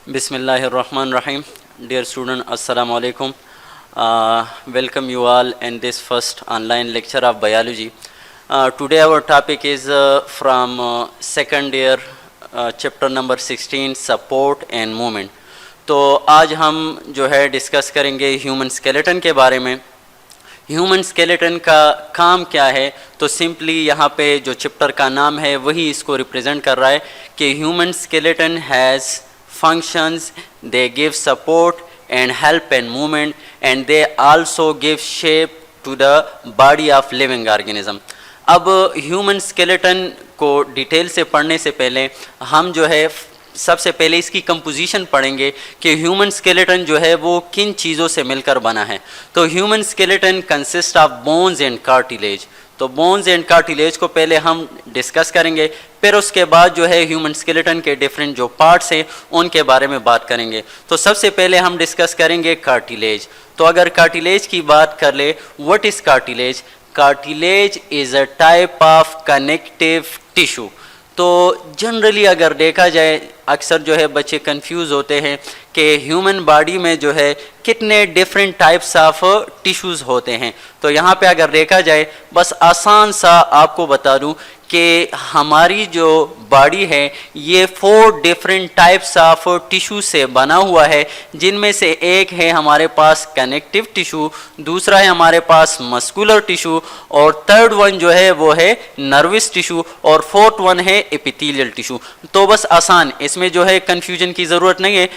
Bismillahirrahmanirrahim. Dear student, Assalamu alaikum. Welcome you all in this first online lecture of biology. Today our topic is from second year chapter number 16 support and movement. तो आज हम जो है discuss करेंगे human skeleton के बारे में. Human skeleton का काम क्या है, तो सिंपली यहाँ पे जो चैप्टर का नाम है वही इसको रिप्रेजेंट कर रहा है कि human skeleton has functions, they give support and help and movement, and they also give shape to the body of living organism. अब ह्यूमन स्केलेटन को डिटेल से पढ़ने से पहले हम जो है सबसे पहले इसकी कंपोजिशन पढ़ेंगे कि ह्यूमन स्केलेटन जो है वो किन चीज़ों से मिलकर बना है. तो human skeleton consist of bones and cartilage. तो बोन्स एंड कार्टिलेज को पहले हम डिस्कस करेंगे, फिर उसके बाद जो है ह्यूमन स्केलेटन के डिफरेंट जो पार्ट्स हैं उनके बारे में बात करेंगे. तो सबसे पहले हम डिस्कस करेंगे कार्टिलेज. तो अगर कार्टिलेज की बात कर ले, what is cartilage? Cartilage is a type of connective tissue. तो जनरली अगर देखा जाए अक्सर जो है बच्चे कंफ्यूज होते हैं कि ह्यूमन बॉडी में जो है कितने डिफरेंट टाइप्स ऑफ टिश्यूज़ होते हैं. तो यहाँ पे अगर देखा जाए बस आसान सा आपको बता दूँ कि हमारी जो बॉडी है ये 4 डिफरेंट टाइप्स ऑफ टिश्यू से बना हुआ है, जिनमें से एक है हमारे पास कनेक्टिव टिश्यू, दूसरा है हमारे पास मस्कुलर टिश्यू, और थर्ड वन जो है वो है नर्वस टिश्यू, और फोर्थ वन है एपिथेलियल टिश्यू. तो बस आसान, इसमें जो है कन्फ्यूजन की ज़रूरत नहीं है.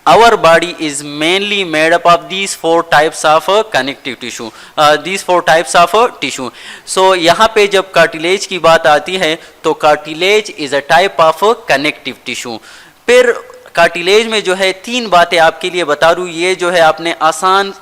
Our body is mainly made up of these 4 types of connective tissue, these 4 types of tissue. So यहाँ पे जब कार्टिलेज की बात आती है तो cartilage is a type of connective tissue. फिर कार्टिलेज में जो है 3 बातें आपके लिए बता दूं, ये जो है आपने आसान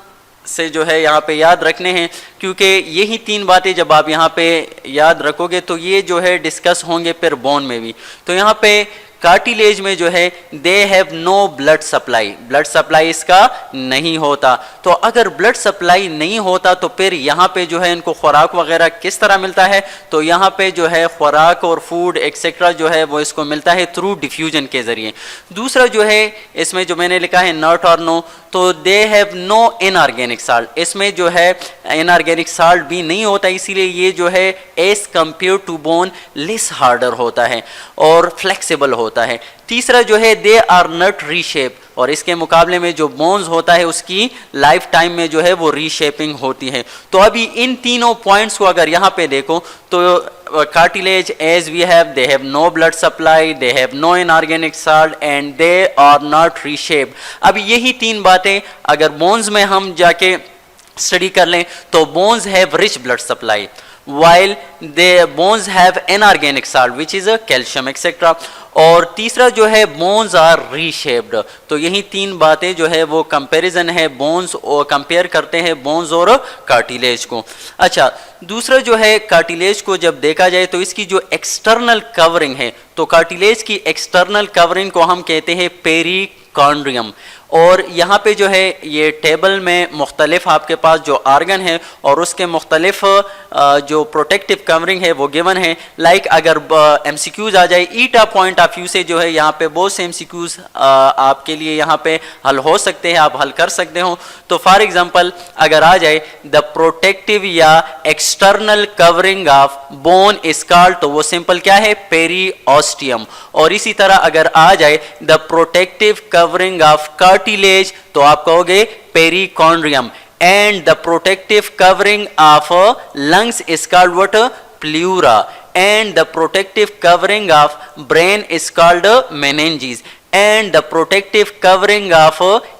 से जो है यहाँ पे याद रखने हैं, क्योंकि यही 3 बातें जब आप यहाँ पे याद रखोगे तो ये जो है डिस्कस होंगे फिर बोन में भी. तो यहाँ पे कार्टिलेज में जो है they have no blood supply, blood supply इसका नहीं होता. तो अगर ब्लड सप्लाई नहीं होता तो फिर यहाँ पे जो है इनको खुराक वगैरह किस तरह मिलता है? तो यहाँ पे जो है खुराक और फूड एक्सेट्रा जो है वो इसको मिलता है थ्रू डिफ्यूजन के ज़रिए. दूसरा जो है इसमें जो मैंने लिखा है नॉट और नो, तो they have no inorganic salt, इसमें जो है इनऑर्गेनिक साल्ट भी नहीं होता, इसीलिए ये जो है as compare to bone less harder होता है और फ्लेक्सिबल होता है. तीसरा जो है दे आर नॉट रीशेप, और इसके मुकाबले में जो बोन्स होता है उसकी लाइफ टाइम में जो है वो रीशेपिंग होती है. तो अभी इन तीनों पॉइंट्स को अगर यहाँ पे देखो तो cartilage as we have, they have no blood supply, they have no inorganic salt and they are not reshaped. अब यही 3 बातें अगर बोन्स में हम जाके स्टडी कर लें तो bones have rich blood supply, while the bones have inorganic salt which is a calcium etc. और तीसरा जो है बोन्स आर रीशेप्ड. तो यही 3 बातें जो है वो कंपैरिजन है बोन्स, और कंपेयर करते हैं बोन्स और कार्टिलेज को. अच्छा, दूसरा जो है कार्टिलेज को जब देखा जाए तो इसकी जो एक्सटर्नल कवरिंग है, तो कार्टिलेज की एक्सटर्नल कवरिंग को हम कहते हैं पेरिकॉन्ड्रियम. और यहाँ पे जो है ये टेबल में मुख्तलिफ आपके पास जो आर्गन है और उसके मुख्तलिफ जो प्रोटेक्टिव कवरिंग है वो गिवन है. लाइक अगर MCQs आ जाए ईटा पॉइंट ऑफ व्यू से जो है यहाँ पे बहुत से MCQs आपके लिए यहाँ पे हल हो सकते हैं, आप हल कर सकते हो. तो फॉर एग्जांपल अगर आ जाए द प्रोटेक्टिव या external covering of bone is called, तो वो सिंपल क्या है? पेरिओस्टियम. और इसी तरह अगर आ जाए the protective covering of cartilage तो आप कहोगे perichondrium. And the protective covering of lungs is called what? Pleura. And the protective covering of brain is called meninges. And the protective covering of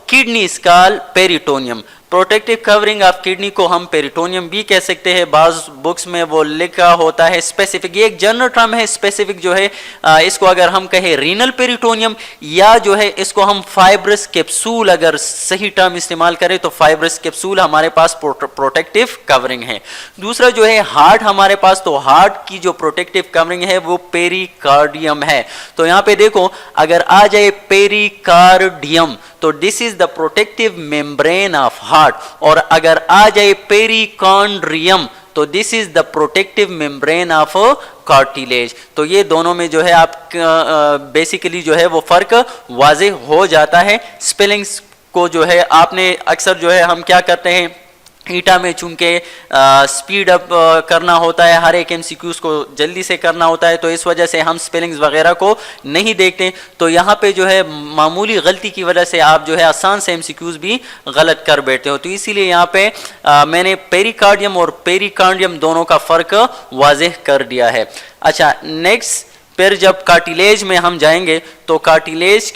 kidney is called peritoneum. Protective covering of kidney को हम peritoneum भी कह सकते हैं, बाज़ books में वो लिखा होता है स्पेसिफिक, ये एक जनरल टर्म है. स्पेसिफिक जो है इसको अगर हम कहें रीनल पेरिटोनियम, या जो है इसको हम फाइब्रस कैप्सूल अगर सही टर्म इस्तेमाल करें तो फाइब्रस कैप्सूल हमारे पास प्रोटेक्टिव कवरिंग है. दूसरा जो है हार्ट हमारे पास, तो हार्ट की जो प्रोटेक्टिव कवरिंग है वो पेरिकार्डियम है. तो यहाँ पे देखो अगर आ जाए पेरिकार्डियम तो this is the protective membrane of heart. और अगर आ जाए पेरिकॉन्ड्रियम तो this is the protective membrane of cartilage. तो ये दोनों में जो है आप बेसिकली जो है वो फर्क वाज़ेह हो जाता है। स्पेलिंग्स को जो है आपने अक्सर जो है हम क्या करते हैं, ईटा में चूंकि स्पीड अप करना होता है, हर एक एमसीक्यूज को जल्दी से करना होता है, तो इस वजह से हम स्पेलिंग्स वगैरह को नहीं देखते। तो यहाँ पे जो है मामूली गलती की वजह से आप जो है आसान से एमसीक्यूज भी गलत कर बैठते हो। तो इसीलिए यहाँ पे मैंने पेरिकार्डियम और पेरिकार्डियम दोनों का फ़र्क वाज़ेह कर दिया है। अच्छा, नेक्स्ट फिर जब कार्टिलेज में हम जाएंगे तो कार्टिलेज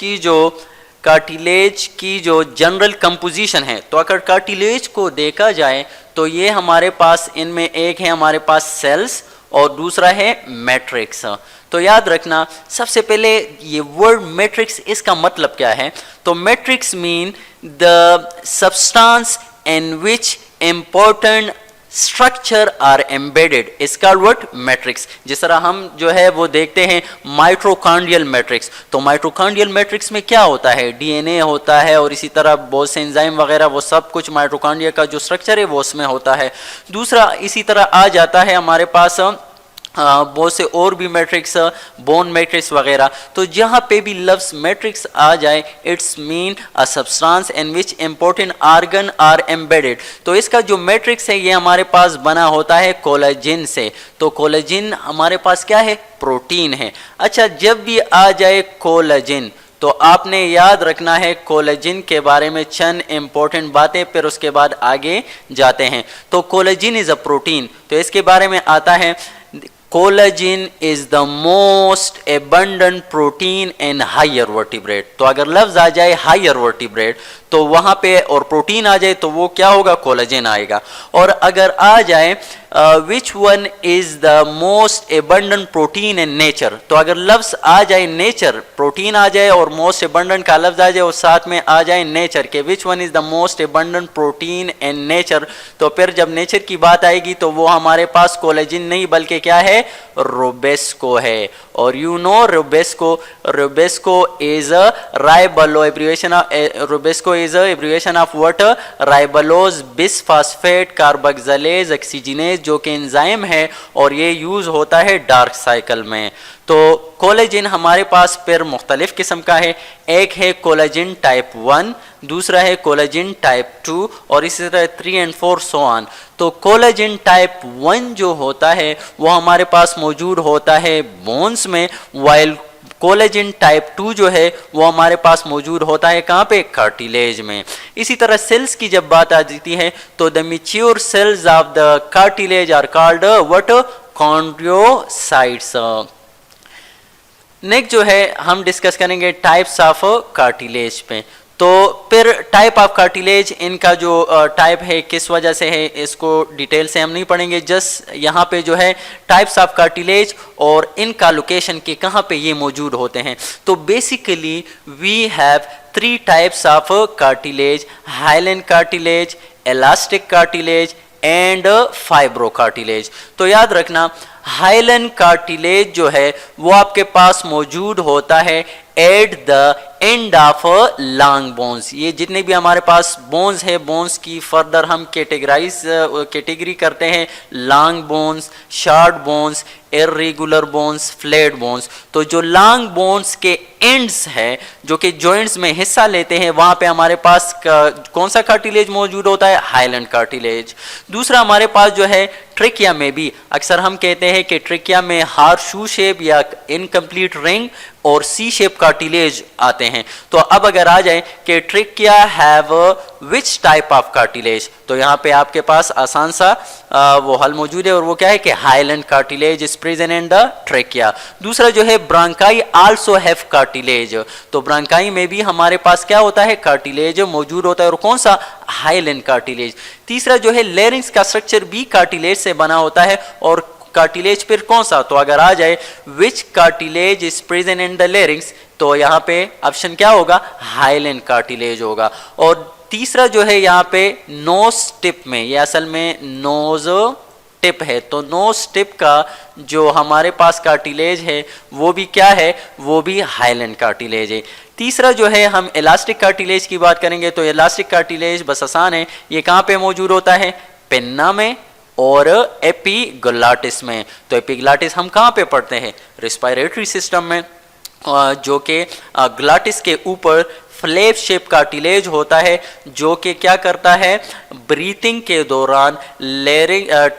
की जो जनरल कंपोजिशन है, तो अगर कार्टिलेज को देखा जाए तो ये हमारे पास इनमें एक है हमारे पास सेल्स और दूसरा है मैट्रिक्स। तो याद रखना सबसे पहले ये वर्ड मैट्रिक्स, इसका मतलब क्या है? तो matrix mean the substance in which important structure are embedded, इसका वर्ड मैट्रिक्स। जिस तरह हम जो है वो देखते हैं माइटोकॉन्ड्रियल मैट्रिक्स, तो माइटोकॉन्ड्रियल मैट्रिक्स में क्या होता है? डीएनए होता है और इसी तरह बहुत से एंजाइम वगैरह, वो सब कुछ माइटोकॉन्ड्रिया का जो स्ट्रक्चर है वो उसमें होता है। दूसरा इसी तरह आ जाता है हमारे पास बहुत से और भी मैट्रिक्स, बोन मैट्रिक्स वगैरह। तो जहाँ पे भी लफ्ज़ मैट्रिक्स आ जाए it's mean a substance in which important organ are embedded. तो इसका जो मैट्रिक्स है ये हमारे पास बना होता है कोलेजिन से। तो कोलेजिन हमारे पास क्या है? प्रोटीन है। अच्छा, जब भी आ जाए कोलेजिन तो आपने याद रखना है कोलेजिन के बारे में चंद इंपॉर्टेंट बातें, फिर उसके बाद आगे जाते हैं। तो कोलेजिन इज अ प्रोटीन, तो इसके बारे में आता है collagen is the most abundant protein in higher vertebrate. तो अगर लफ्ज आ जाए हायर वर्टिब्रेट तो वहां पे और प्रोटीन आ जाए तो वो क्या होगा? कोलेजिन आएगा। और अगर आ जाए which one is the most abundant protein in nature, तो अगर लफ्ज आ जाए नेचर, प्रोटीन आ जाए और मोस्ट एबंडेंट का लफ्ज आ जाए और साथ में आ जाए नेचर के, which one is the most abundant protein in nature, तो फिर जब नेचर की बात आएगी तो वो हमारे पास कोलेजिन नहीं बल्कि क्या है? रोबेस्को है। और you know RuBisCO is a ribulose abbreviation of RuBisCO is a abbreviation of what? Ribulose bisphosphate carboxylase oxygenase, जो कि एंजाइम है और ये यूज होता है डार्क साइकिल में। तो कोलेजिन हमारे पास फिर मुख्तलिफ किस्म का है। एक है कोलेजिन टाइप 1, दूसरा है कोलेजिन टाइप 2 और इसी तरह 3 and 4 सो ऑन। तो कोलेजिन टाइप 1 जो होता है वो हमारे पास मौजूद होता है बोन्स में, वाइल कोलेजिन टाइप 2 जो है वो हमारे पास मौजूद होता है कहाँ पे? कार्टिलेज में। इसी तरह सेल्स की जब बात आ जाती है तो the mature cells of the cartilage are called what? Chondrocytes. Next जो है हम डिस्कस करेंगे टाइप्स ऑफ कार्टिलेज पे। तो फिर टाइप ऑफ कार्टिलेज, इनका जो टाइप है किस वजह से है इसको डिटेल से हम नहीं पढ़ेंगे, जस्ट यहाँ पे जो है टाइप्स ऑफ कार्टिलेज और इनका लोकेशन के कहाँ पे ये मौजूद होते हैं। तो basically we have 3 types of cartilage, hyaline cartilage, elastic cartilage and fibro cartilage. तो याद रखना हाइलन कार्टिलेज जो है वो आपके पास मौजूद होता है eight the end of long bones. ये जितने भी हमारे पास बोन्स है, बोन्स की फर्दर हम कैटेगरी करते हैं, long bones, short bones, irregular bones, flat bones. तो जो लॉन्ग बोन्स के एंड्स है जो कि जॉइंट्स में हिस्सा लेते हैं वहां पे हमारे पास कौन सा कार्टिलेज मौजूद होता है? हाइलन कार्टिलेज। दूसरा हमारे पास जो है ट्रिकिया में भी अक्सर हम कहते हैं कि ट्रिकिया में हार शू शेप या इनकम्प्लीट रिंग और सी शेप कार्टिलेज आते हैं। तो अब अगर आ जाए कि trachea have which type of cartilage, तो यहाँ पे आपके पास आसान सा वो हल मौजूद है और वो क्या है कि hyaline cartilage is present in the trachea. दूसरा जो है ब्रांकाई आल्सो हैव कार्टिलेज, तो ब्रांकाई में भी हमारे पास क्या होता है? कार्टिलेज मौजूद होता है और कौन सा? हाइलन कार्टिलेज। तीसरा जो है लेरिंग्स का स्ट्रक्चर भी कार्टिलेज से बना होता है और कार्टिलेज फिर कौन सा? तो अगर आ जाए which cartilage is present in the larynx, तो यहाँ पे ऑप्शन क्या होगा? हाइलन कार्टिलेज होगा। और तीसरा जो है यहाँ पे नोज टिप में, ये असल में नोज टिप है, तो नोज टिप का जो हमारे पास कार्टिलेज है वो भी क्या है? वो भी हाइलन कार्टिलेज है। तीसरा जो है हम इलास्टिक कार्टिलेज की बात करेंगे। तो इलास्टिक कार्टिलेज बस आसान है, ये कहाँ पे मौजूद होता है? पिन्ना में और एपिग्लॉटिस में। तो एपिग्लॉटिस हम कहाँ पे पढ़ते हैं? रेस्पिरेटरी सिस्टम में, जो कि ग्लॉटिस के ऊपर फ्लैप शेप कार्टिलेज होता है, जो कि क्या करता है? ब्रीथिंग के दौरान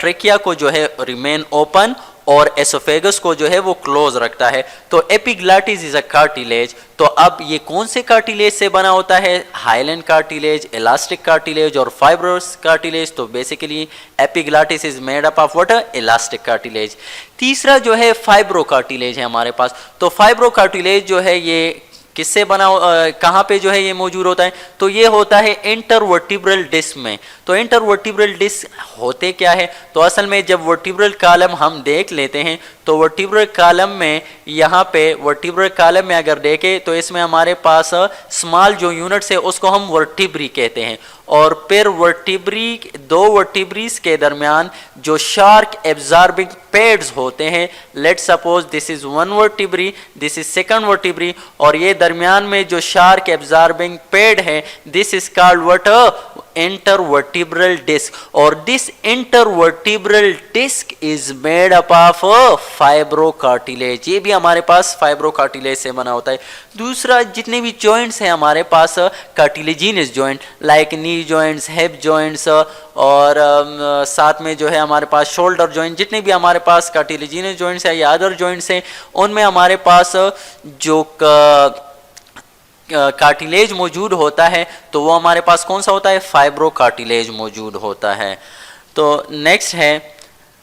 ट्रेकिया को जो है रिमेन ओपन और एसोफेगस को जो है वो क्लोज रखता है। तो एपिग्लॉटिस इज अ कार्टिलेज। तो अब ये कौन से कार्टिलेज से बना होता है? हाइलेन कार्टिलेज, इलास्टिक कार्टिलेज और फाइब्रस कार्टिलेज। तो basically epiglottis is made up of what? Elastic cartilage. तीसरा जो है फाइब्रो कार्टिलेज है हमारे पास। तो फाइब्रो कार्टिलेज जो है ये किससे बना, कहाँ पे जो है ये मौजूद होता है? तो ये होता है इंटरवर्टिब्रल डिस्क में। तो इंटरवर्टिब्रल डिस्क होते क्या है? तो असल में जब वर्टिब्रल कॉलम हम देख लेते हैं तो वर्टिब्रल कॉलम में, यहाँ पे वर्टिब्रल कॉलम में अगर देखें तो इसमें हमारे पास स्मॉल जो यूनिट्स है उसको हम वर्टिब्री कहते हैं, और फिर वर्टिब्री, दो वर्टिब्रीज के दरमियान जो शार्क एब्जॉर्बिंग पैड्स होते हैं, let suppose this is one vertebra, this is second vertebra, और ये दरमियान में जो शार्क एब्जॉर्बिंग पैड है, this is called what? Intervertebral disc. और this intervertebral disc is made up of fibro cartilage. ये भी हमारे पास फाइब्रो कार्टिलेज से बना होता है। दूसरा, जितने भी जॉइंट्स हैं हमारे पास cartilaginous joint, like knee joints, hip joints, और साथ में जो है हमारे पास शोल्डर जॉइंट, जितने भी हमारे पास कार्टिलेजिनस जॉइंट्स हैं या अदर जॉइंट्स हैं, उनमें हमारे पास जो कार्टिलेज मौजूद होता है तो वो हमारे पास कौन सा होता है? फाइब्रो कार्टिलेज मौजूद होता है। तो नेक्स्ट है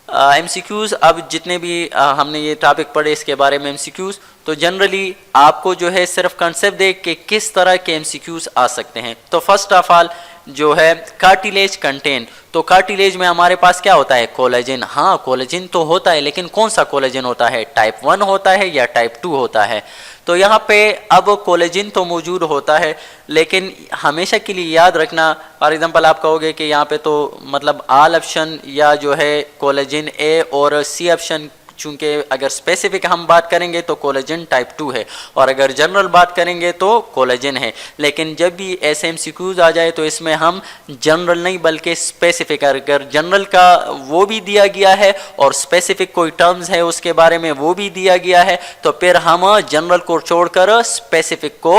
एमसीक्यूज। अब जितने भी हमने ये टॉपिक पढ़े इसके बारे में एमसीक्यूज, तो जनरली आपको जो है सिर्फ कंसेप्ट देख के किस तरह के एमसीक्यूज आ सकते हैं। तो फर्स्ट ऑफ ऑल जो है कार्टिलेज कंटेन, तो कार्टिलेज में हमारे पास क्या होता है? कोलेजन। हाँ, कोलेजन तो होता है, लेकिन कौन सा कोलेजन होता है? टाइप 1 होता है या टाइप 2 होता है? तो यहाँ पे अब कोलेजन तो मौजूद होता है, लेकिन हमेशा के लिए याद रखना, फॉर एग्जांपल आप कहोगे कि यहाँ पे तो मतलब ऑल ऑप्शन या जो है कोलेजन ए और सी ऑप्शन, चूंकि अगर स्पेसिफिक हम बात करेंगे तो कोलेजन टाइप 2 है, और अगर जनरल बात करेंगे तो कोलेजन है। लेकिन जब भी ऐसे एमसीक्यूज आ जाए तो इसमें हम जनरल नहीं बल्कि स्पेसिफिक, अगर जनरल का वो भी दिया गया है और स्पेसिफिक कोई टर्म्स है उसके बारे में वो भी दिया गया है, तो फिर हम जनरल को छोड़कर स्पेसिफिक को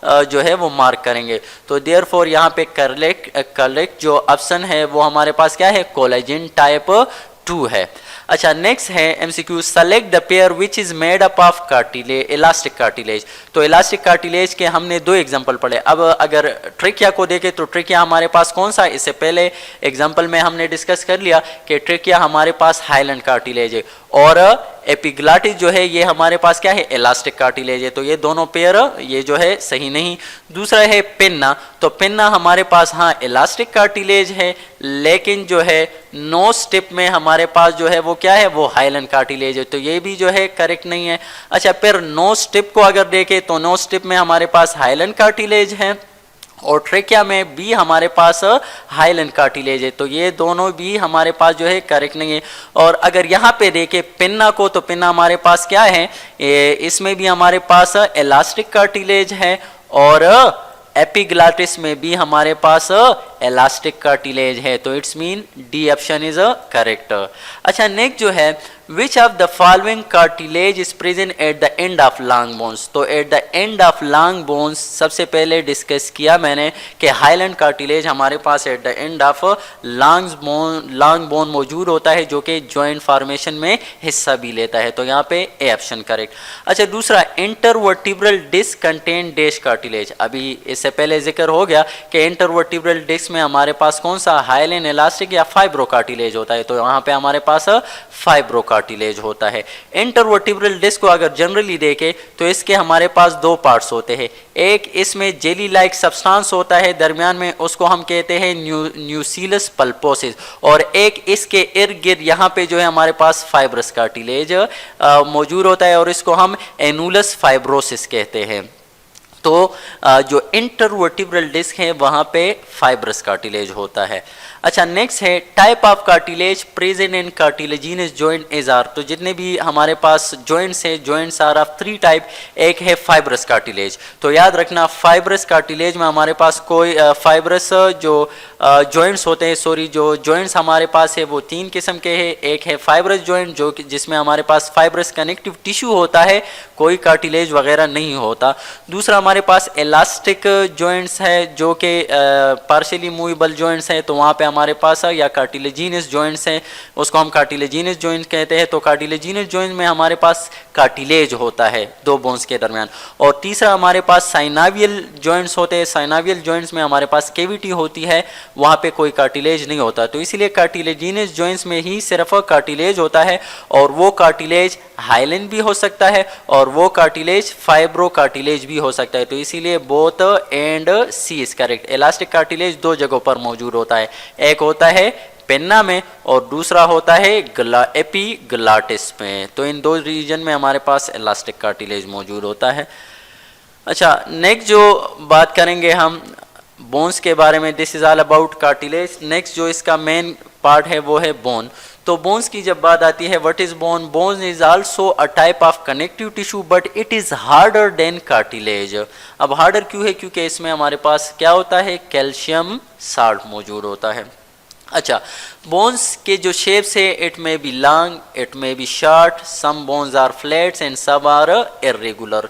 जो है वो मार्क करेंगे। तो देयरफॉर यहाँ पे करेक्ट जो ऑप्शन है वो हमारे पास क्या है? कोलेजन टाइप 2 है। अच्छा, नेक्स्ट है MCQ, select the pair which is made up of cartilage, elastic cartilage. तो इलास्टिक कार्टिलेज के हमने 2 एग्जांपल पढ़े। अब अगर ट्रेकिया को देखें तो ट्रेकिया हमारे पास कौन सा? इससे पहले एग्जांपल में हमने डिस्कस कर लिया कि ट्रेकिया हमारे पास हाइलैंड कार्टिलेज है, और एपिग्लॉटिस जो है ये हमारे पास क्या है? इलास्टिक कार्टिलेज है। तो ये दोनों पेयर ये जो है सही नहीं। दूसरा है पिन्ना, तो पिन्ना हमारे पास हाँ इलास्टिक कार्टिलेज है, लेकिन जो है नोज टिप में हमारे पास जो है वो क्या है? वो हाइलैंड कार्टिलेज है। तो ये भी जो है करेक्ट नहीं है। अच्छा, फिर नोज टिप को अगर देखें तो नोज टिप में हमारे पास हाइलैंड कार्टिलेज है, और ट्रेकिया में भी हमारे पास हाइलैंड कार्टिलेज है। तो ये दोनों भी हमारे पास जो है करेक्ट नहीं है। और अगर यहाँ पे देखें पिन्ना को, तो पिन्ना हमारे पास क्या है? इसमें भी हमारे पास इलास्टिक कार्टिलेज है, और एपिग्लॉटिस में भी हमारे पास इलास्टिक कार्टिलेज है। तो it's mean D option is correct. अच्छा, नेक्स्ट जो है which of the following cartilage is present at the end of long bones. तो at the end of long bones सबसे पहले डिस्कस किया मैंने कि हाइलैंड कार्टिलेज हमारे पास at the end of long bone मौजूद होता है, जो कि जॉइंट फॉर्मेशन में हिस्सा भी लेता है। तो यहाँ पे ए ऑप्शन करेक्ट। अच्छा, दूसरा intervertebral disc contain dash cartilage. अभी इससे पहले जिक्र हो गया कि इंटरवर्टिब्रल डिस्क में हमारे पास कौन सा? हाइलैंड, इलास्टिक या फाइब्रो कार्टिलेज होता है। तो यहाँ पे हमारे पास फाइब्रो कार्टिलेज होता है। इंटरवर्टिब्रल डिस्क को अगर जनरली देखें तो इसके हमारे पास 2 पार्ट्स होते हैं। एक इसमें जेली लाइक सब्सटेंस होता है दरमियान में, उसको हम कहते हैं न्यूसीलस पल्पोसिस, और एक इसके इर्द गिर्द यहाँ पे जो है हमारे पास फाइब्रस कार्टिलेज मौजूद होता है, और इसको हम एनुलस फाइब्रोसिस कहते हैं। तो जो इंटरवर्टिब्रल डिस्क है वहाँ पे फाइब्रस कार्टिलेज होता है। अच्छा, नेक्स्ट है type of cartilage present in cartilaginous joint is are. तो जितने भी हमारे पास जॉइंट्स हैं, जॉइंट्स आर ऑफ 3 टाइप। एक है फाइब्रस कार्टिलेज। तो याद रखना फाइब्रस कार्टिलेज में हमारे पास कोई फाइब्रस जो जॉइंट्स होते हैं, सॉरी जो जॉइंट्स हमारे पास है वो 3 किस्म के हैं। एक है फाइब्रस जॉइंट जो जिसमें हमारे पास फाइब्रस कनेक्टिव टिश्यू होता है, कोई कार्टिलेज वगैरह नहीं होता। दूसरा हमारे पास इलास्टिक जॉइंट्स है जो कि पार्शियली मूवेबल जॉइंट्स हैं, तो वहाँ पे हमारे पास या कार्टिलेजिनस जॉइंट्स हैं, उसको हम कार्टिलेजिनस जॉइंट कहते हैं। तो कार्टिलेजिनस जॉइंट में हमारे पास कार्टिलेज होता है 2 बोन्स के दरमियान। और तीसरा हमारे पास साइनावियल जॉइंट्स होते हैं। साइनावियल जॉइंट्स में हमारे पास कैविटी होती है, वहाँ पे कोई कार्टिलेज नहीं होता। तो इसीलिए कार्टिलेजिनस जॉइंट्स में ही सिर्फ कार्टिलेज होता है, और वो कार्टिलेज हाइलिन भी हो सकता है और वो कार्टिलेज फाइब्रो कार्टिलेज भी हो सकता है। तो इसीलिए both and C is correct. Elastic cartilage 2 जगहों पर मौजूद होता है, एक होता है पेन्ना में और दूसरा होता है एपीग्लाटिस में। तो इन 2 रीजन में हमारे पास इलास्टिक कार्टिलेज मौजूद होता है। अच्छा, नेक्स्ट जो बात करेंगे हम बोन्स के बारे में, this is all about cartilage. Next जो इसका मेन पार्ट है वो है बोन। तो बोन्स की जब बात आती है, what is bone? Bone is also a type of connective tissue but it is harder than cartilage. अब हार्डर क्यों है? क्योंकि इसमें हमारे पास क्या होता है, कैल्शियम साल्ट मौजूद होता है। अच्छा, बोन्स के जो शेप्स है, it may be long, it may be short, some bones are flats and some are irregular.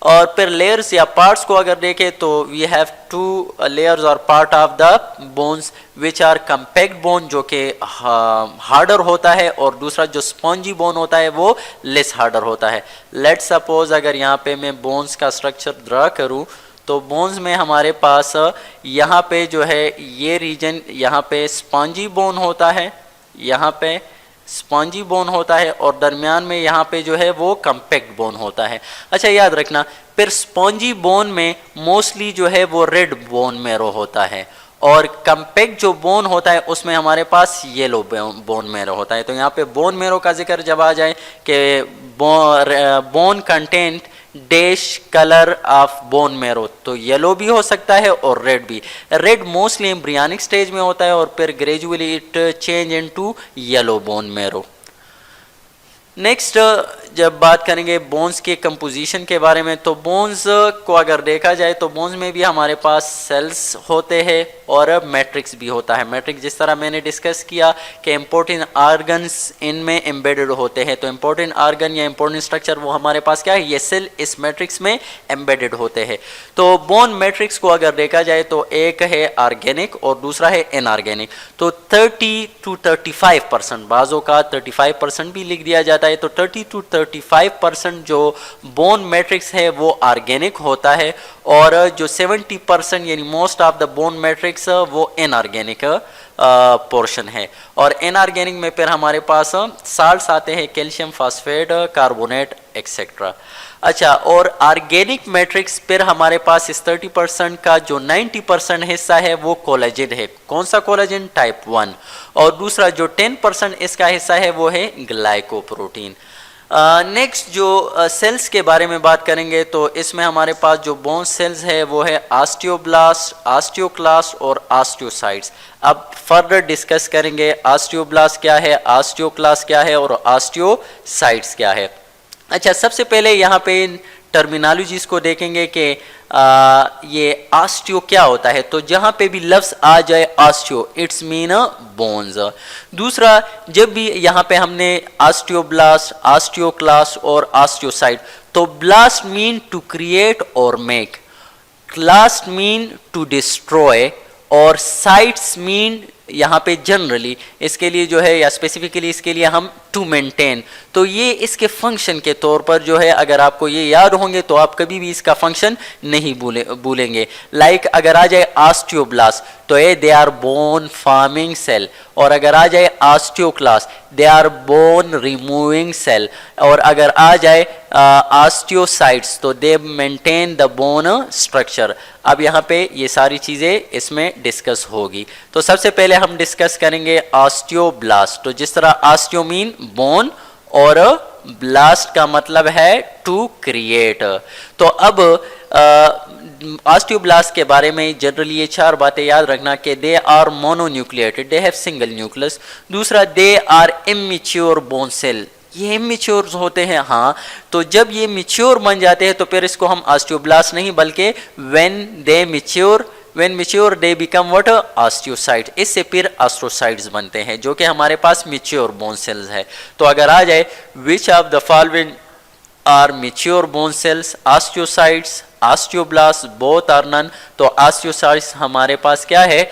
और फिर लेयर्स या पार्ट्स को अगर देखें तो वी हैव 2 लेयर्स और part of the bones which are compact bone जो कि हार्डर होता है, और दूसरा जो स्पॉन्जी बोन होता है वो लेस हार्डर होता है। लेट सपोज अगर यहाँ पे मैं बोन्स का स्ट्रक्चर ड्रा करूँ तो बोन्स में हमारे पास यहाँ पे जो है ये रीजन, यहाँ पे स्पॉन्जी बोन होता है, यहाँ पे स्पॉन्जी बोन होता है, और दरमियान में यहाँ पे जो है वो कंपैक्ट बोन होता है। अच्छा, याद रखना, फिर स्पॉन्जी बोन में मोस्टली जो है वो रेड बोन मैरो होता है, और कंपैक्ट जो बोन होता है उसमें हमारे पास येलो बोन मैरो होता है। तो यहाँ पे बोन मैरो का जिक्र जब आ जाए कि bone content dash colour of bone marrow, तो येलो भी हो सकता है और रेड भी। रेड मोस्टली एम्ब्रियनिक स्टेज में होता है और फिर gradually it change into yellow bone marrow. Next जब बात करेंगे बोन्स के कंपोजिशन के बारे में, तो बोन्स को अगर देखा जाए तो बोन्स में भी हमारे पास सेल्स होते हैं और मैट्रिक्स भी होता है। मैट्रिक्स जिस तरह मैंने डिस्कस किया कि इंपॉर्टेंट आर्गन्स इनमें एम्बेडेड होते हैं, तो इंपॉर्टेंट आर्गन या इंपॉर्टेंट स्ट्रक्चर वो हमारे पास क्या है, ये सेल इस मैट्रिक्स में एम्बेडेड होते हैं। तो बोन मैट्रिक्स को अगर देखा जाए तो एक है ऑर्गेनिक और दूसरा है इनऑर्गेनिक। तो 30 to 35%, बाजों का 35% भी लिख दिया जाता है, तो 30 to 35% जो बोन मैट्रिक्स है वो ऑर्गेनिक होता है, और जो 70% यानी most of the bone matrix वो इनऑर्गेनिक पोर्शन है। और इनऑर्गेनिक में फिर हमारे पास साल्ट्स आते हैं, कैल्शियम फास्फेट, कार्बोनेट एक्सेट्रा। अच्छा, और ऑर्गेनिक मैट्रिक्स फिर हमारे पास इस 30% का जो 90% हिस्सा है वो कोलेजन है। कौन सा कोलेजन? टाइप 1। और दूसरा जो 10% इसका हिस्सा है वो है ग्लाइकोप्रोटीन। नेक्स्ट जो सेल्स के बारे में बात करेंगे तो इसमें हमारे पास जो बोन सेल्स है वो है ऑस्टियोब्लास्ट, ऑस्टियोक्लास्ट और ऑस्टियोसाइट्स। अब फर्दर डिस्कस करेंगे ऑस्टियोब्लास्ट क्या है, ऑस्टियोक्लास्ट क्या है और ऑस्टियोसाइट्स क्या है। अच्छा, सबसे पहले यहाँ पे टर्मिनोलॉजीज को देखेंगे कि ये ऑस्टियो क्या होता है। तो जहाँ पे भी लफ्ज आ जाए ऑस्टियो, इट्स मीन बोन्स। दूसरा, जब भी यहाँ पे हमने ऑस्टियोब्लास्ट, ऑस्टियोक्लास्ट और ऑस्टियोसाइट, तो ब्लास्ट मीन टू क्रिएट और मेक, क्लास्ट मीन टू डिस्ट्रॉय, और साइट्स मीन यहाँ पे जनरली इसके लिए जो है या स्पेसिफिकली इसके लिए हम टू मेंटेन। तो ये इसके फंक्शन के तौर पर जो है, अगर आपको ये याद होंगे तो आप कभी भी इसका फंक्शन नहीं भूलेंगे। लाइक अगर आ जाए ऑस्टियोब्लास्ट तो ये they are bone forming cell, और अगर आ जाए osteoclast they are bone removing cell, और अगर आ जाए ऑस्टियोसाइट्स तो they maintain the bone structure. अब यहाँ पे ये सारी चीज़ें इसमें डिस्कस होगी। तो सबसे पहले हम डिस्कस करेंगे ऑस्टियोब्लास्ट। तो जिस तरह ऑस्टियो मीन बोन और ब्लास्ट का मतलब है टू क्रिएट। तो अब ऑस्टियोब्लास्ट के बारे में जनरली ये 4 बातें याद रखना कि they are mononucleated, they have single nucleus. दूसरा, they are immature bone cell, ये इमेच्योर होते हैं। हाँ, तो जब ये मैच्योर बन जाते हैं तो फिर इसको हम ऑस्टियोब्लास्ट नहीं बल्कि when mature they become what, osteocyte. इससे फिर ऑस्ट्रोसाइट्स बनते हैं जो कि हमारे पास मैच्योर बोन सेल्स है। तो अगर आ जाए which of the following are mature bone cells, osteocytes, osteoblast, both are none, तो ऑस्टियोसाइट्स हमारे पास क्या है,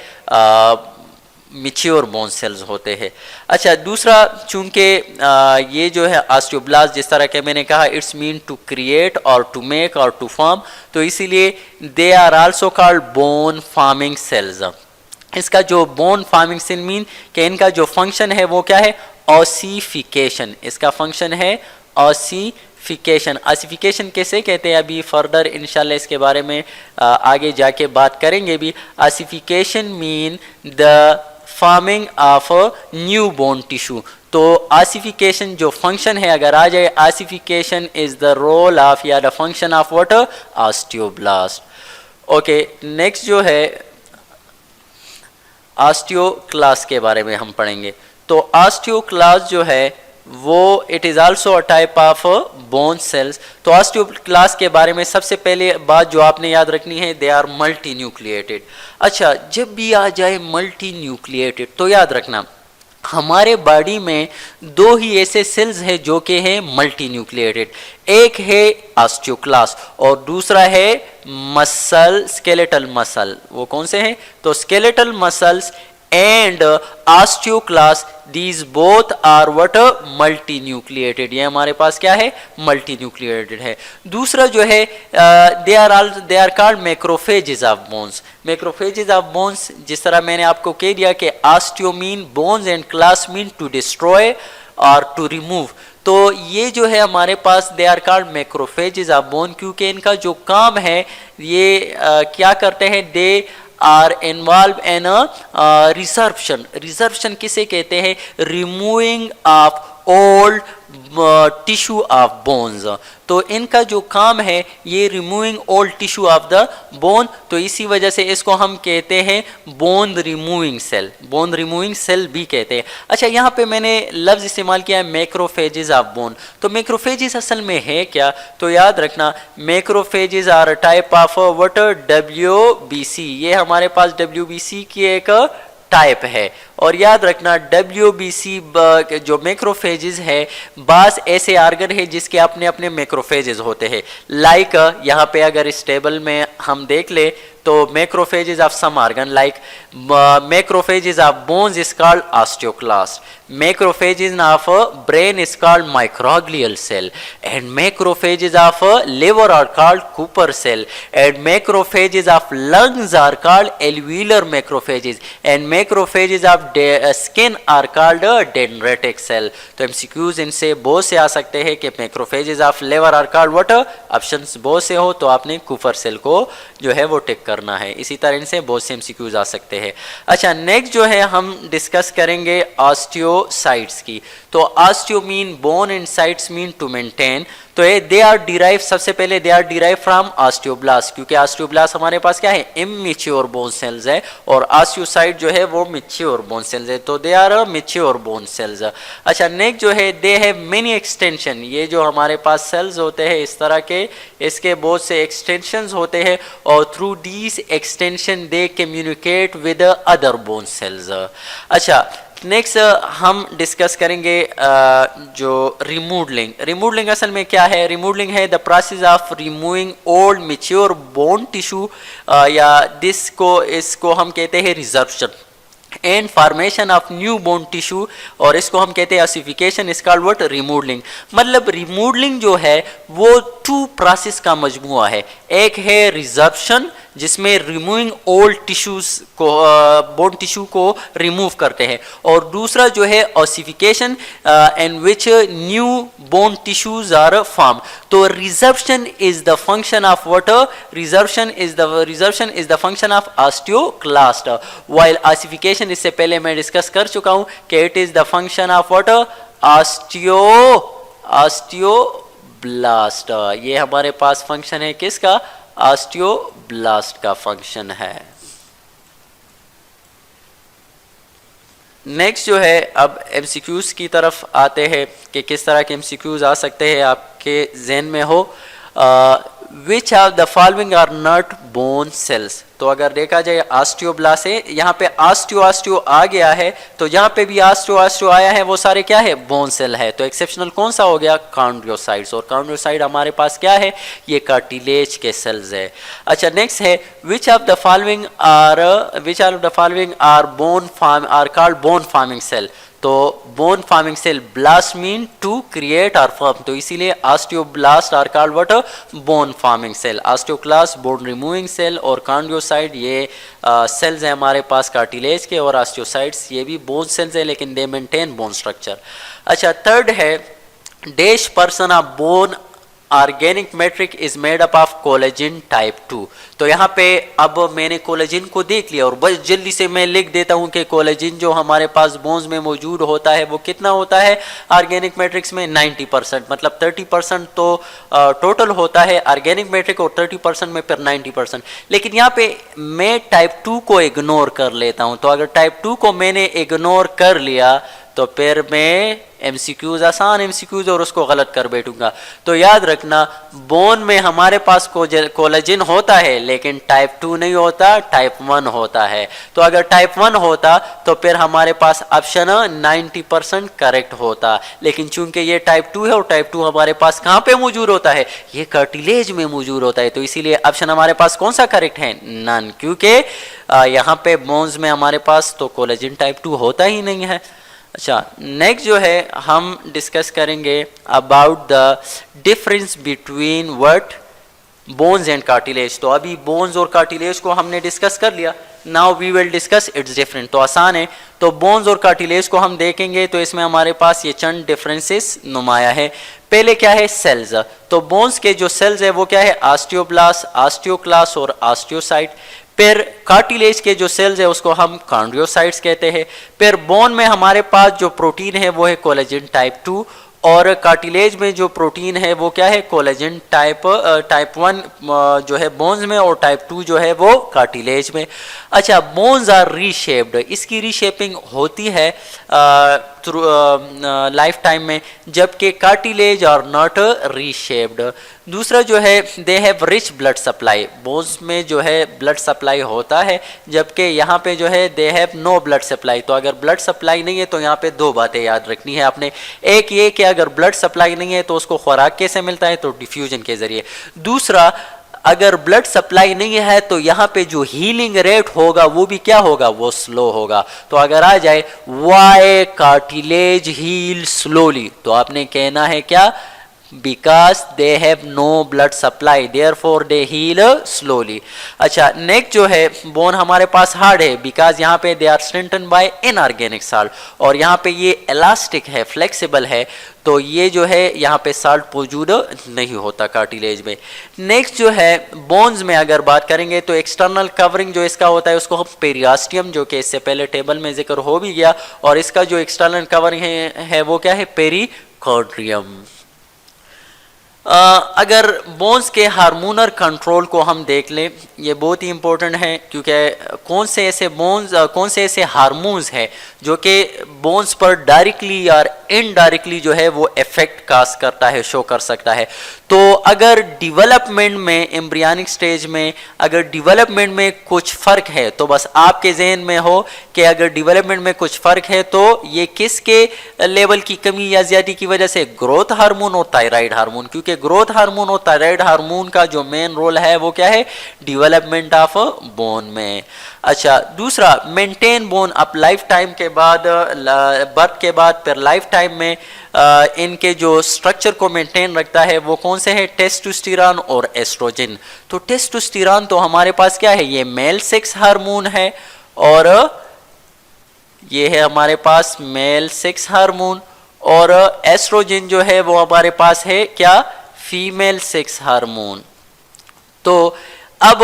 मैच्योर बोन सेल्स होते हैं। अच्छा, दूसरा, चूंकि ये जो है ऑस्टियोब्लास्ट, जिस तरह के मैंने कहा, इट्स मीन टू क्रिएट और टू मेक और टू फॉर्म, तो इसीलिए they are also called bone forming cells. इसका जो बोन फार्मिंग सेल मीन कि इनका जो फंक्शन है वो क्या है, ऑसिफिकेशन। इसका फंक्शन है ऑसिफिकेशन। ऑसिफिकेशन कैसे कहते हैं, अभी फर्दर इंशाल्लाह इसके बारे में आगे जाके बात करेंगे भी। Ossification mean the forming of new bone tissue. तो ऑसिफिकेशन जो फंक्शन है, अगर आ जाए, ossification is the role of या the function of what, osteoblast. Okay, next जो है ऑस्टियोक्लास्ट के बारे में हम पढ़ेंगे। तो ऑस्टियोक्लास्ट जो है वो it is also a type of bone cells. तो ऑस्टियोक्लास्ट के बारे में सबसे पहले बात जो आपने याद रखनी है, दे आर मल्टी न्यूक्लिएटेड। अच्छा, जब भी आ जाए मल्टी न्यूक्लिएटेड तो याद रखना हमारे बॉडी में 2 ही ऐसे सेल्स हैं जो कि हैं मल्टी न्यूक्लिएटेड। एक है ऑस्टियोक्लास्ट और दूसरा है मसल, स्केलेटल मसल। वो कौन से हैं, तो skeletal muscles and osteoclast, these both are what, multi nucleated. ये हमारे पास क्या है, मल्टी न्यूक्लिएटेड है। दूसरा जो है they are called macrophages of bones. Macrophages of bones, जिस तरह मैंने आपको कह दिया कि osteo mean bones and clast mean to destroy और टू रिमूव, तो ये जो है हमारे पास they are called macrophages of bone, क्योंकि इनका जो काम है ये क्या करते हैं, दे आर इन्वॉल्व इन रिसर्प्शन। रिसर्प्शन किसे कहते हैं, removing of old tissue of bones. तो इनका जो काम है ये removing old tissue of the bone, तो इसी वजह से इसको हम कहते हैं bone removing cell, bone removing cell भी कहते हैं। अच्छा, यहाँ पे मैंने लफ्ज इस्तेमाल किया है मैक्रोफेजेस ऑफ बोन। तो मैक्रोफेजेस असल में है क्या, तो याद रखना macrophages are type of what, WBC। ये हमारे पास WBC की एक टाइप है। और याद रखना WBC जो मैक्रोफेजेस है, बास ऐसे आर्गन है जिसके अपने अपने मैक्रोफेजेस होते हैं। लाइक यहाँ पे अगर इस टेबल में हम देख ले तो macrophages of some organ like macrophages of bones is called osteoclast, macrophages of brain is called microglial cell, and macrophages of liver are called Kupffer cell, and macrophages of lungs are called alveolar macrophages, and macrophages of skin are called dendritic cell. तो MCQs इनसे बहुत से आ सकते हैं कि macrophages of liver are called what, options बहुत से हो तो आपने कूपर सेल को जो है वो टिक करना है। इसी तरह इनसे बहुत से एमसीक्यूज आ सकते हैं। अच्छा, नेक्स्ट जो है हम डिस्कस करेंगे ऑस्टियोसाइट्स की। तो osteo mean bone and cytes mean to maintain. तो ये दे आर डिराइव, सबसे पहले they are derive from osteoblast, क्योंकि ऑस्टियोब्लास्ट हमारे पास क्या है, इमैच्योर बोन सेल्स है, और ऑस्टियोसाइट जो है वो मैच्योर बोन सेल्स है। तो they are mature bone cells. अच्छा, नेक्स्ट जो है दे हैव मेनी एक्सटेंशन। ये जो हमारे पास सेल्स होते हैं इस तरह के, इसके बहुत से एक्सटेंशंस होते हैं, और through these extension they communicate with other bone cells. अच्छा, नेक्स्ट हम डिस्कस करेंगे जो रिमूवलिंग। रिमूवलिंग असल में क्या है, रिमूवलिंग है the process of removing old mature bone tissue, या इसको हम कहते हैं resorption and formation of new bone tissue, और इसको हम कहते हैं ossification, is called what, remodelling. मतलब रिमूवलिंग जो है वो 2 प्रोसेस का मजमुआ है। एक है रिजर्प्शन जिसमें रिमूविंग ओल्ड टिश्यूज को, बोन टिश्यू को रिमूव करते हैं, और दूसरा जो है ossification in which new bone tissues are form. तो resorption is the function of what, resorption is the function of osteoclast, while ossification इससे पहले मैं डिस्कस कर चुका हूं कि it is the function of what, osteoblast. ये हमारे पास फंक्शन है किसका, ऑस्टियोब्लास्ट का फंक्शन है। नेक्स्ट जो है, अब एमसीक्यूज की तरफ आते हैं कि किस तरह के एमसीक्यूज आ सकते हैं आपके जहन में हो। Which of the following are not bone cells. तो अगर देखा जाए ऑस्टियोब्लास्ट है, यहाँ पे ऑस्टियो आ गया है, तो जहाँ पे भी ऑस्टियो आया है वो सारे क्या है, बोन सेल है। तो एक्सेप्शनल कौन सा हो गया, कॉन्ड्रोसाइट्स। और कॉन्ड्रोसाइट हमारे पास क्या है, ये कार्टिलेज के सेल्स है। अच्छा, नेक्स्ट है which of the following are called bone forming cell. तो bone forming cell, blast mean to create और फॉर्म, तो इसीलिए osteoblast are called what, bone forming cell. Osteoclast bone removing cell, और chondrocyte ये cells हैं हमारे पास cartilage के, और ऑस्टियोसाइट्स ये भी बोन सेल्स है लेकिन दे मेंटेन बोन स्ट्रक्चर। अच्छा, थर्ड है dash percent of bone organic matrix is made up of collagen type 2। तो यहाँ पे अब मैंने कोलेजिन को देख लिया और बस जल्दी से मैं लिख देता हूँ कि कोलेजिन जो हमारे पास बोन्स में मौजूद होता है वो कितना होता है ऑर्गेनिक मैट्रिक्स में, 90%। मतलब 30% तो टोटल होता है ऑर्गेनिक मैट्रिक और 30% में फिर 90%। लेकिन यहाँ पे मैं टाइप 2 को इग्नोर कर लेता हूँ। तो अगर टाइप 2 को मैंने इग्नोर कर लिया तो फिर मैं एमसीक्यूज, आसान एमसीक्यूज और उसको गलत कर बैठूंगा। तो याद रखना, बोन में हमारे पास कोलेजिन होता है लेकिन टाइप 2 नहीं होता, टाइप 1 होता है। तो अगर टाइप 1 होता तो फिर हमारे पास ऑप्शन 90% करेक्ट होता। लेकिन चूंकि ये टाइप 2 है और टाइप 2 हमारे पास कहाँ पे मौजूद होता है, ये कार्टिलेज में मौजूद होता है। तो इसीलिए ऑप्शन हमारे पास कौन सा करेक्ट है, नन, क्योंकि यहाँ पे बोन्स में हमारे पास तो कोलेजिन टाइप 2 होता ही नहीं है। अच्छा, नेक्स्ट जो है हम डिस्कस करेंगे about the difference between what bones and cartilage. तो अभी बोन्स और कार्टिलेज को हमने डिस्कस कर लिया, now we will discuss its different. तो आसान है, तो बोन्स और कार्टिलेज को हम देखेंगे तो इसमें हमारे पास ये चंद डिफरेंसेस नुमाया है। पहले क्या है, सेल्स। तो बोन्स के जो सेल्स है वो क्या है, ऑस्टियोब्लास्ट, ऑस्टियोक्लास्ट और ऑस्टियोसाइट। फिर कार्टिलेज के जो सेल्स है उसको हम कॉन्ड्रोसाइट्स कहते हैं। फिर बोन में हमारे पास जो प्रोटीन है वो है कोलेजिन टाइप 2, और कार्टिलेज में जो प्रोटीन है वो क्या है, कोलेजिन टाइप 1 जो है बोन्स में, और टाइप 2 जो है वो कार्टिलेज में। अच्छा, बोन्स आर रीशेप्ड, इसकी रीशेपिंग होती है थ्रू लाइफ टाइम में, जबकि कार्टिलेज आर नॉट रीशेप्ड। दूसरा जो है, they have rich blood supply, bones में जो है ब्लड सप्लाई होता है, जबकि यहाँ पे जो है they have no blood supply. तो अगर ब्लड सप्लाई नहीं है तो यहाँ पे दो बातें याद रखनी है आपने। एक ये कि अगर ब्लड सप्लाई नहीं है तो उसको खुराक कैसे मिलता है, तो डिफ्यूजन के जरिए। दूसरा, अगर ब्लड सप्लाई नहीं है तो यहाँ पे जो हीलिंग रेट होगा वो भी क्या होगा, वो स्लो होगा। तो अगर आ जाए वाई कार्टिलेज हील स्लोली, तो आपने कहना है क्या, because they have no blood supply therefore they heal slowly। अच्छा, नेक्स्ट जो है, बोन हमारे पास हार्ड है बिकॉज यहाँ पे they are strengthened by inorganic salt, और यहाँ पे ये इलास्टिक है, फ्लेक्सिबल है, तो ये जो है यहाँ पे साल्ट मौजूद नहीं होता कार्टिलेज में। नेक्स्ट जो है, बोन्स में अगर बात करेंगे तो एक्सटर्नल कवरिंग जो इसका होता है उसको हम पेरियास्टियम, जो कि इससे पहले टेबल में जिक्र हो भी गया, और इसका जो एक्सटर्नल कवरिंग है वो क्या है, पेरिकार्डियम। अगर बोन्स के हार्मोनल कंट्रोल को हम देख लें, ये बहुत ही इंपॉर्टेंट है, क्योंकि कौन से ऐसे हार्मोन्स हैं जो कि बोन्स पर डायरेक्टली और इनडायरेक्टली जो है वो इफेक्ट कास्ट करता है, शो कर सकता है। तो अगर डेवलपमेंट में, एम्ब्रियनिक स्टेज में अगर डेवलपमेंट में कुछ फ़र्क है, तो बस आपके जहन में हो कि अगर डेवलपमेंट में कुछ फ़र्क है तो ये किसके लेवल की कमी या ज़्यादती की वजह से, ग्रोथ हार्मोन और थायराइड हार्मोन, क्योंकि ग्रोथ हार्मोन और थायराइड हार्मोन का जो मेन रोल है वो क्या है, डेवलपमेंट ऑफ बोन में। अच्छा, दूसरा, maintain bone up life time के बाद, बर्थ के बाद फिर लाइफ टाइम में इनके जो स्ट्रक्चर को मेंटेन रखता है वो कौन से है, टेस्टोस्टेरोन और एस्ट्रोजन। तो टेस्टोस्टेरोन तो हमारे पास क्या है, ये मेल सेक्स हार्मोन है, और ये है हमारे पास मेल सेक्स हार्मोन, और एस्ट्रोजन जो है वो हमारे पास है क्या, फीमेल सेक्स हार्मोन। तो अब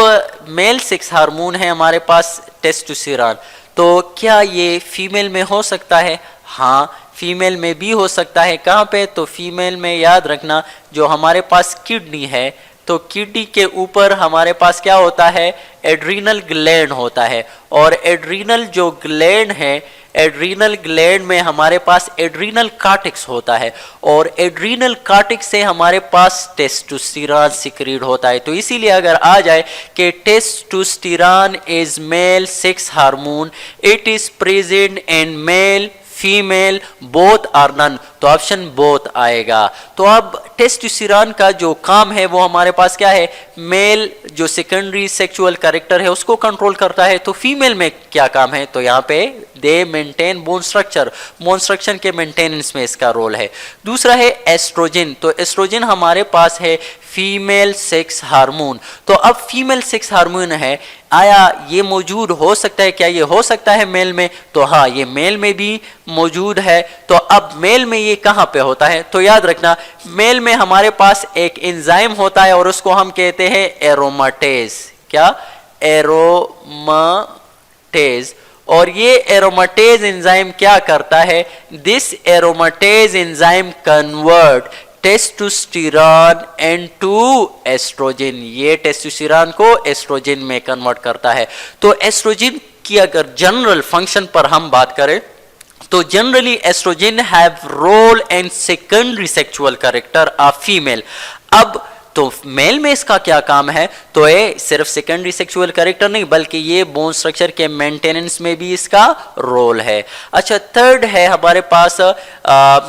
मेल सेक्स हार्मोन है हमारे पास टेस्टोस्टेरोन, तो क्या ये फीमेल में हो सकता है? हाँ, फीमेल में भी हो सकता है। कहाँ पे? तो फीमेल में याद रखना, जो हमारे पास किडनी है, तो किडनी के ऊपर हमारे पास क्या होता है, एड्रीनल ग्लैंड होता है, और एड्रीनल जो ग्लैंड है, एड्रीनल ग्लैंड में हमारे पास एड्रीनल कार्टेक्स होता है, और एड्रीनल कार्टेक्स से हमारे पास टेस्टोस्टेरोन सिक्रीट होता है। तो इसीलिए अगर आ जाए कि testosterone is male sex hormone, it is present in male female both are none, तो ऑप्शन बोथ आएगा। तो अब टेस्टोस्टेरोन का जो काम है वो हमारे पास क्या है, मेल जो सेकेंडरी सेक्सुअल कैरेक्टर है उसको कंट्रोल करता है। तो फीमेल में क्या काम है, तो यहाँ पे दे maintain bone structure, bone structure के मेंटेनेंस में इसका रोल है। दूसरा है एस्ट्रोजन, तो एस्ट्रोजन हमारे पास है फीमेल सेक्स हार्मोन। तो अब फीमेल सेक्स हार्मोन है, आया ये मौजूद हो सकता है, क्या ये हो सकता है मेल में, तो हाँ ये मेल में भी मौजूद है। तो अब मेल में ये कहाँ पे होता है, तो याद रखना मेल में हमारे पास एक एंजाइम होता है और उसको हम कहते हैं एरोमाटेज। क्या, एरोमाटेज। और ये एरोमाटेज एंजाइम क्या करता है, this aromatase enzyme convert testosterone into estrogen, ये टेस्टोस्टेरोन को एस्ट्रोजन में कन्वर्ट करता है। तो एस्ट्रोजन की अगर जनरल फंक्शन पर हम बात करें तो generally estrogen have role and secondary sexual character of female. अब तो मेल में इसका क्या काम है, तो ये सिर्फ सेकेंडरी सेक्सुअल कैरेक्टर नहीं बल्कि ये बोन स्ट्रक्चर के मेंटेनेंस में भी इसका रोल है। अच्छा, थर्ड है हमारे पास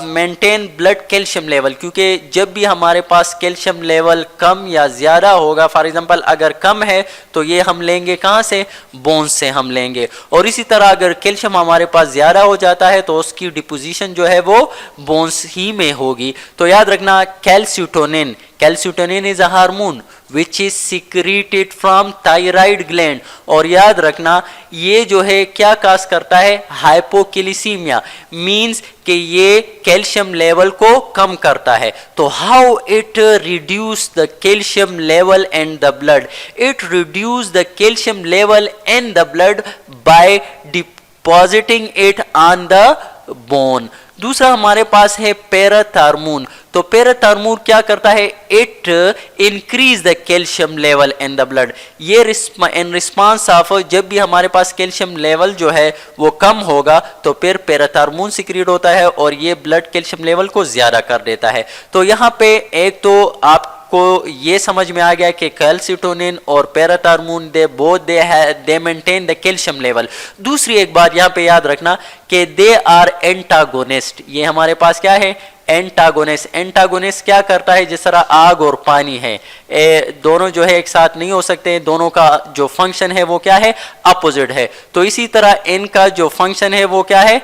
मेंटेन ब्लड कैल्शियम लेवल, क्योंकि जब भी हमारे पास कैल्शियम लेवल कम या ज्यादा होगा, फॉर एग्जांपल अगर कम है तो ये हम लेंगे कहाँ से, बोन्स से हम लेंगे, और इसी तरह अगर कैल्शियम हमारे पास ज्यादा हो जाता है तो उसकी डिपोजिशन जो है वो बोन्स ही में होगी। तो याद रखना calcitonin, calcitonin is a hormone which is secreted from thyroid gland, और याद रखना ये जो है क्या काज करता है, हाइपोकैल्सीमिया, मींस कि ये कैल्शियम लेवल को कम करता है। तो how it reduce the calcium level in the blood, it reduce the calcium level in the blood by depositing it on the bone. दूसरा हमारे पास है पैराथार्मोन, तो पैराथार्मोन क्या करता है, it increase the calcium level in the blood, ये इन response of जब भी हमारे पास कैल्शियम लेवल जो है वो कम होगा तो फिर पैराथार्मोन सिक्रीट होता है और ये ब्लड कैल्शियम लेवल को ज्यादा कर देता है। तो यहाँ पे एक तो आप को ये समझ में आ गया कि कैल्सिटोनिन और parathormone they maintain the calcium level. दूसरी एक बात यहाँ पे याद रखना कि दे आर एंटागोनिस्ट, ये हमारे पास क्या है, एंटागोनिस्ट। एंटागोनिस्ट क्या करता है, जिस तरह आग और पानी है, दोनों जो है एक साथ नहीं हो सकते, दोनों का जो फंक्शन है वो क्या है, अपोजिट है। तो इसी तरह इनका जो फंक्शन है वो क्या है,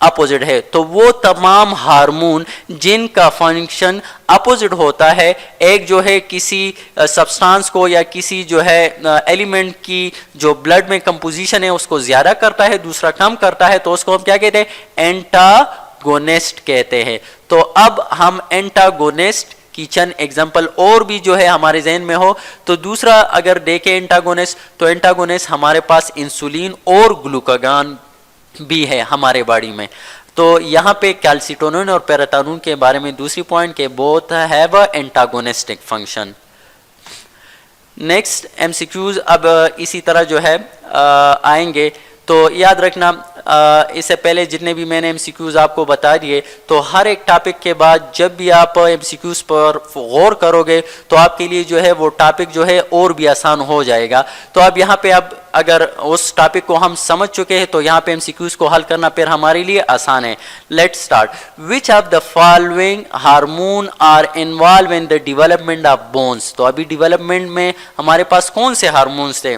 अपोजिट है। तो वो तमाम हार्मोन जिनका फंक्शन अपोजिट होता है, एक जो है किसी सब्सटेंस को या किसी जो है एलिमेंट की जो ब्लड में कंपोजिशन है उसको ज्यादा करता है, दूसरा कम करता है, तो उसको हम क्या कहते हैं, एंटागोनिस्ट कहते हैं। तो अब हम एंटागोनिस्ट की चंद एग्जाम्पल और भी जो है हमारे जहन में हो, तो दूसरा अगर देखें एंटागोनिस्ट, तो एंटागोनिस्ट हमारे पास इंसुलिन और ग्लूकागॉन भी है हमारे बॉडी में। तो यहाँ पे कैल्सिटोनिन और पैराथार्मोन के बारे में दूसरी पॉइंट के both have a antagonistic function. Next MCQs अब इसी तरह जो है आएंगे, तो याद रखना इससे पहले जितने भी मैंने एमसीक्यूज आपको बता दिए, तो हर एक टॉपिक के बाद जब भी आप एमसीक्यूज पर गौर करोगे तो आपके लिए जो है वो टॉपिक जो है और भी आसान हो जाएगा। तो अब यहाँ पे अब अगर उस टॉपिक को हम समझ चुके हैं तो यहाँ पे एमसीक्यूज को हल करना फिर हमारे लिए आसान है। Let's start. Which of the following hormone are involve in the development of bones, तो अभी डेवलपमेंट में हमारे पास कौन से हार्मोन्स थे,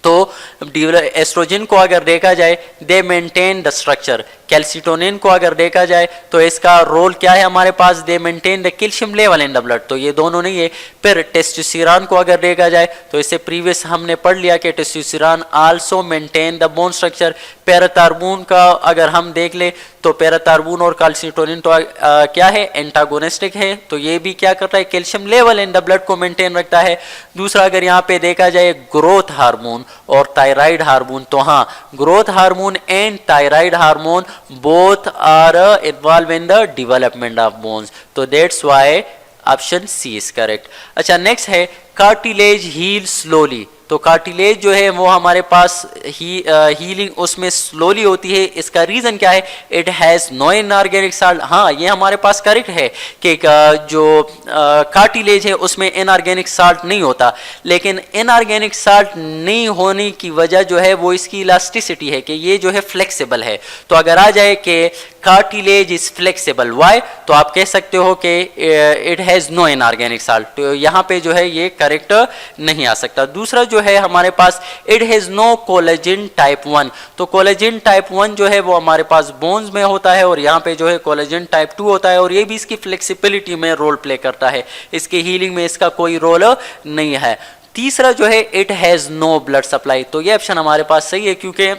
तो एस्ट्रोजन को अगर देखा जाए दे मेंटेन द स्ट्रक्चर, कैल्सिटोनिन को अगर देखा जाए तो इसका रोल क्या है हमारे पास, they maintain the calcium level in the blood, तो ये दोनों नहीं है। फिर टेस्टोस्टेरोन को अगर देखा जाए तो इससे प्रीवियस हमने पढ़ लिया कि testosterone also maintain the bone structure. Parathormone का अगर हम देख ले तो पैराथार्मोन और कैल्सिटोनिन तो क्या है, एंटागोनिस्टिक है, तो ये भी क्या करता है, calcium level in the blood को मेंटेन रखता है। दूसरा अगर यहाँ पे देखा जाए ग्रोथ हार्मोन और थायराइड हार्मोन, तो हाँ growth hormone and thyroid hormone both are involved in the development of bones, so that's why option C is correct. अच्छा, नेक्स्ट है कार्टिलेज हील स्लोली। तो कार्टिलेज जो है वो हमारे पास हीलिंग उसमें स्लोली होती है। इसका रीजन क्या है? It has no inorganic salt. हाँ, ये हमारे पास करेक्ट है कि जो कार्टिलेज है उसमें इनऑर्गेनिक साल्ट नहीं होता, लेकिन इनऑर्गेनिक साल्ट नहीं होने की वजह जो है वो इसकी इलास्टिसिटी है कि ये जो है फ्लेक्सिबल है। तो अगर आ जाए कि कार्टिलेज इज फ्लेक्सिबल, व्हाई, तो आप कह सकते हो कि it has no inorganic salt. तो यहाँ पे जो है ये करेक्ट नहीं आ सकता। दूसरा जो है हमारे पास it has no collagen type 1। तो कोलेजन टाइप 1 जो है वो हमारे पास बोन्स में होता है और यहाँ पे जो है कोलेजन टाइप 2 होता है और ये भी इसकी फ्लेक्सिबिलिटी में रोल प्ले करता है, इसकी हीलिंग में इसका कोई रोल नहीं है। तीसरा जो है it has no blood supply. तो ये ऑप्शन हमारे पास सही है, क्योंकि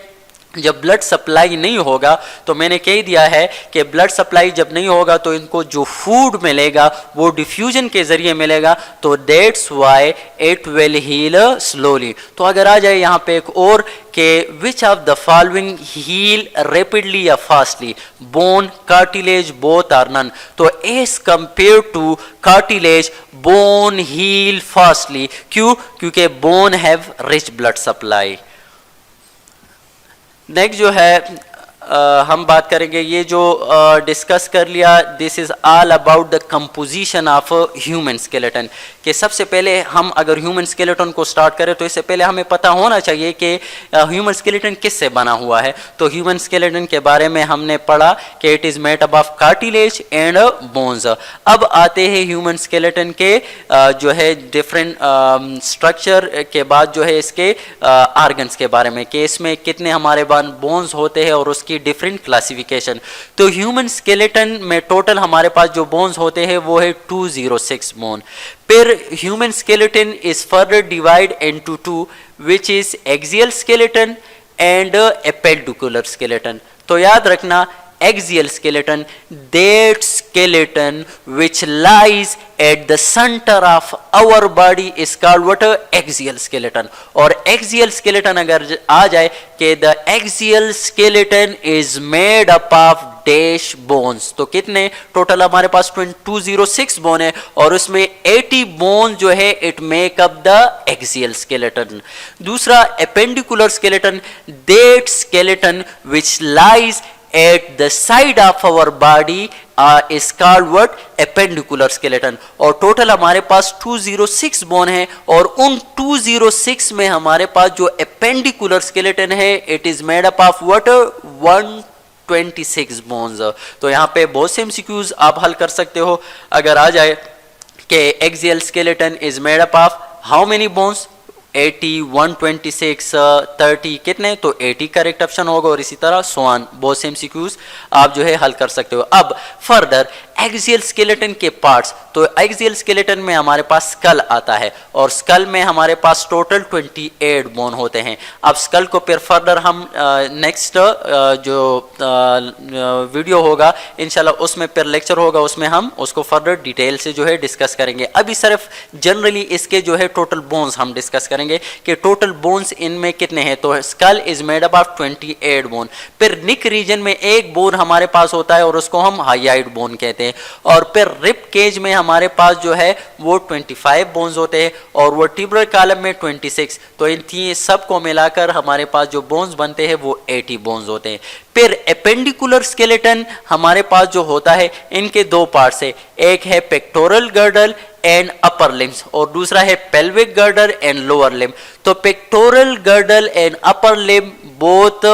जब ब्लड सप्लाई नहीं होगा तो मैंने कह दिया है कि ब्लड सप्लाई जब नहीं होगा तो इनको जो फूड मिलेगा वो डिफ्यूजन के जरिए मिलेगा, तो that's why it will heal slowly. तो अगर आ जाए यहाँ पे एक और कि which of the following heal rapidly या fastly, bone, cartilage, both are none. तो as compare to cartilage bone heal fastly. क्यों? क्योंकि bone have rich blood supply. Next जो है हम बात करेंगे, ये जो डिस्कस कर लिया, this is all about the composition of human skeleton. कि सबसे पहले हम अगर ह्यूमन स्केलेटन को स्टार्ट करें तो इससे पहले हमें पता होना चाहिए कि ह्यूमन स्केलेटन किससे बना हुआ है। तो ह्यूमन स्केलेटन के बारे में हमने पढ़ा कि it is made up of cartilage and bones. अब आते हैं ह्यूमन स्केलेटन के जो है डिफरेंट स्ट्रक्चर के बाद जो है इसके ऑर्गन्स के बारे में, कि इसमें कितने हमारे पास बोन्स होते हैं और उसकी डिफरेंट क्लासिफिकेशन। तो ह्यूमन स्केलेटन में टोटल हमारे पास जो बोन्स होते हैं वो है 206 बोन। फिर human skeleton is further divide into two, which is axial skeleton and appendicular skeleton. तो याद रखना, axial skeleton, that skeleton which lies at the center of our body is called what? Axial skeleton। और axial skeleton अगर आ जाए कि the axial skeleton is made up of dash bones। तो कितने टोटल हमारे पास 206 बोन है और उसमें 80 बोन जो है it make up the axial skeleton। दूसरा appendicular skeleton, that skeleton which lies at the side of our body is called what? Appendicular skeleton। और टोटल हमारे पास 206 बोन है और उन 206 में हमारे पास जो appendicular skeleton है it is made up of what? 126 bones. तो यहाँ पे बहुत से MCQs आप हल कर सकते हो। अगर आ जाए कि axial skeleton is made up of how many bones? 80, 126, 30 कितने? तो 80 करेक्ट ऑप्शन होगा और इसी तरह सोआन बहुत से MCQs आप जो है हल कर सकते हो। अब फर्दर एक्सियल स्केलेटन के पार्ट्स, तो एक्सियल स्केलेटन में हमारे पास स्कल आता है और स्कल में हमारे पास टोटल 28 बोन होते हैं। अब स्कल को फिर फर्दर हम नेक्स्ट जो वीडियो होगा इंशाल्लाह उसमें फिर लेक्चर होगा, उसमें हम उसको फर्दर डिटेल से जो है डिस्कस करेंगे। अभी सिर्फ जनरली इसके जो है टोटल बोन्स हम डिस्कस करेंगे कि टोटल बोन्स इनमें कितने हैं। तो skull is made up of 28 bone. फिर निक रीजन में एक बोन हमारे पास होता है और उसको हम हाईआइड बोन कहते हैं। और फिर रिब केज में हमारे पास जो है वो 25 बोन्स होते हैं और वो टिब्रल कॉलम में 26। तो इन सब को मिलाकर हमारे पास जो बोन्स बनते हैं वो 80 बोन्स होते हैं। फिर एपेंडिकुलर स्केलेटन हमारे पास जो होता है इनके दो पार्ट्स है, एक है pectoral girdle and upper limbs और दूसरा है पेल्विक गर्डल एंड लोअर लिम्ब। तो pectoral girdle and upper limb both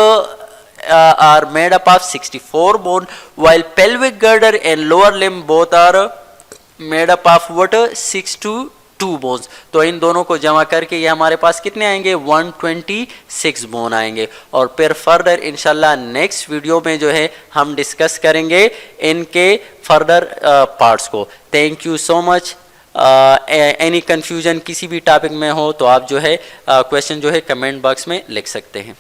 are made up of 64 bone, while pelvic girdle and lower limb both are made up of what? 62 bones। तो इन दोनों को जमा करके ये हमारे पास कितने आएंगे? 126 बोन आएंगे। और फिर फर्दर इंशाल्लाह नेक्स्ट वीडियो में जो है हम डिस्कस करेंगे इनके फर्दर पार्ट्स को। Thank you so much. Any confusion किसी भी टॉपिक में हो तो आप जो है क्वेश्चन जो है कमेंट बॉक्स में लिख सकते हैं।